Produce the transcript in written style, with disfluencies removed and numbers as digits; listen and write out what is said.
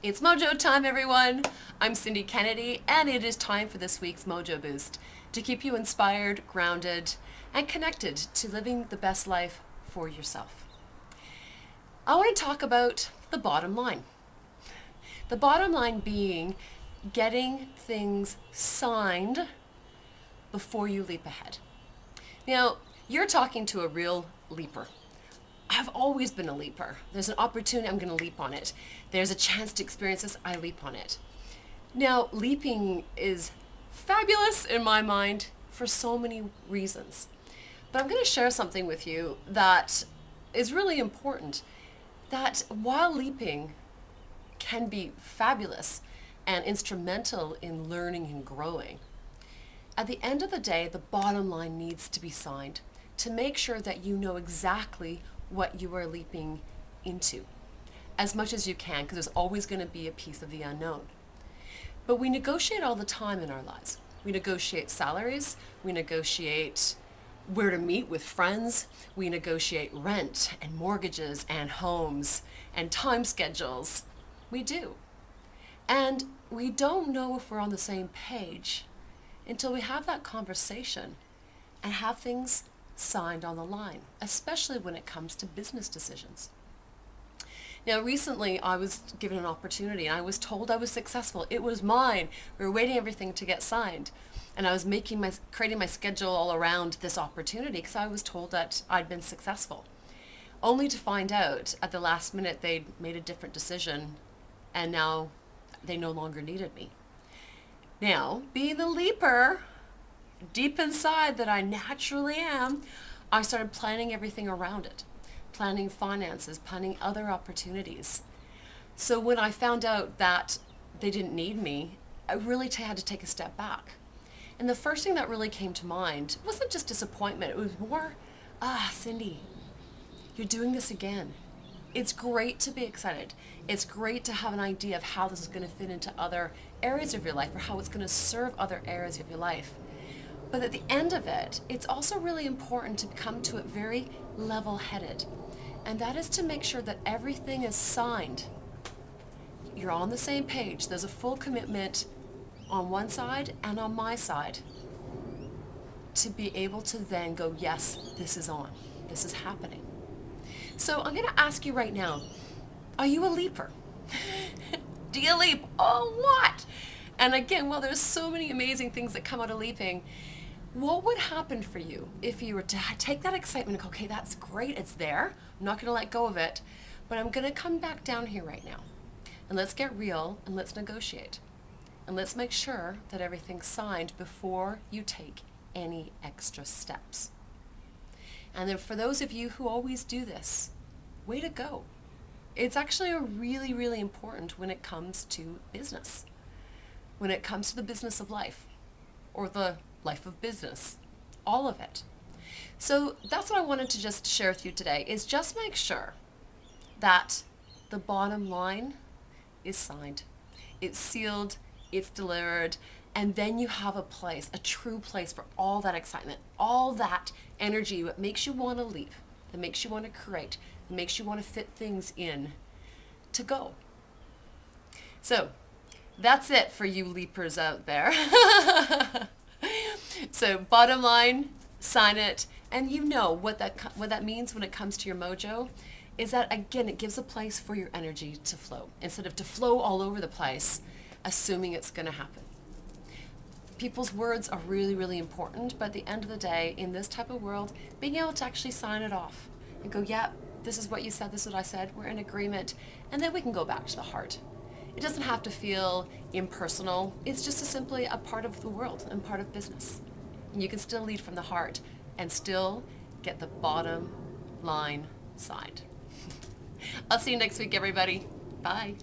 It's Mojo time, everyone. I'm Cindy Kennedy, and it is time for this week's Mojo Boost to keep you inspired, grounded, and connected to living the best life for yourself. I want to talk about the bottom line. The bottom line being getting things signed before you leap ahead. Now, you're talking to a real leaper. I've always been a leaper. There's an opportunity, I'm going to leap on it. There's a chance to experience this, I leap on it. Now, leaping is fabulous in my mind for so many reasons. But I'm going to share something with you that is really important. That while leaping can be fabulous and instrumental in learning and growing, at the end of the day, the bottom line needs to be signed to make sure that you know exactly what you are leaping into as much as you can, because there's always going to be a piece of the unknown. But we negotiate all the time in our lives. We negotiate salaries, we negotiate where to meet with friends, we negotiate rent and mortgages and homes and time schedules. We do. And we don't know if we're on the same page until we have that conversation and have things signed on the line, especially when it comes to business decisions. Now, recently I was given an opportunity and I was told I was successful. It was mine. We were waiting everything to get signed. And I was creating my schedule all around this opportunity because I was told that I'd been successful. Only to find out at the last minute they'd made a different decision and now they no longer needed me. Now, being the leaper, deep inside that I naturally am, I started planning everything around it. Planning finances, planning other opportunities. So when I found out that they didn't need me, I really had to take a step back. And the first thing that really came to mind wasn't just disappointment, it was more, Cindy, you're doing this again. It's great to be excited. It's great to have an idea of how this is going to fit into other areas of your life or how it's going to serve other areas of your life. But at the end of it, it's also really important to come to it very level-headed. And that is to make sure that everything is signed. You're on the same page. There's a full commitment on one side and on my side to be able to then go, yes, this is on. This is happening. So I'm going to ask you right now, are you a leaper? Do you leap? Oh, what? And again, well, there's so many amazing things that come out of leaping. What would happen for you if you were to take that excitement and go, okay, that's great, it's there. I'm not going to let go of it, but I'm going to come back down here right now. And let's get real and let's negotiate. And let's make sure that everything's signed before you take any extra steps. And then for those of you who always do this, way to go. It's actually a really, really important when it comes to business. When it comes to the business of life or the life of business, all of it. So that's what I wanted to just share with you today, is just make sure that the bottom line is signed, it's sealed, it's delivered, and then you have a place, a true place for all that excitement, all that energy that makes you want to leap, that makes you want to create, that makes you want to fit things in to go. So that's it for you leapers out there. So bottom line, sign it, and you know what that means when it comes to your mojo is that, again, it gives a place for your energy to flow instead of to flow all over the place, assuming it's going to happen. People's words are really, really important, but at the end of the day, in this type of world, being able to actually sign it off and go, yeah, this is what you said, this is what I said, we're in agreement, and then we can go back to the heart. It doesn't have to feel impersonal. It's just simply a part of the world and part of business. And you can still lead from the heart and still get the bottom line signed. I'll see you next week, everybody. Bye.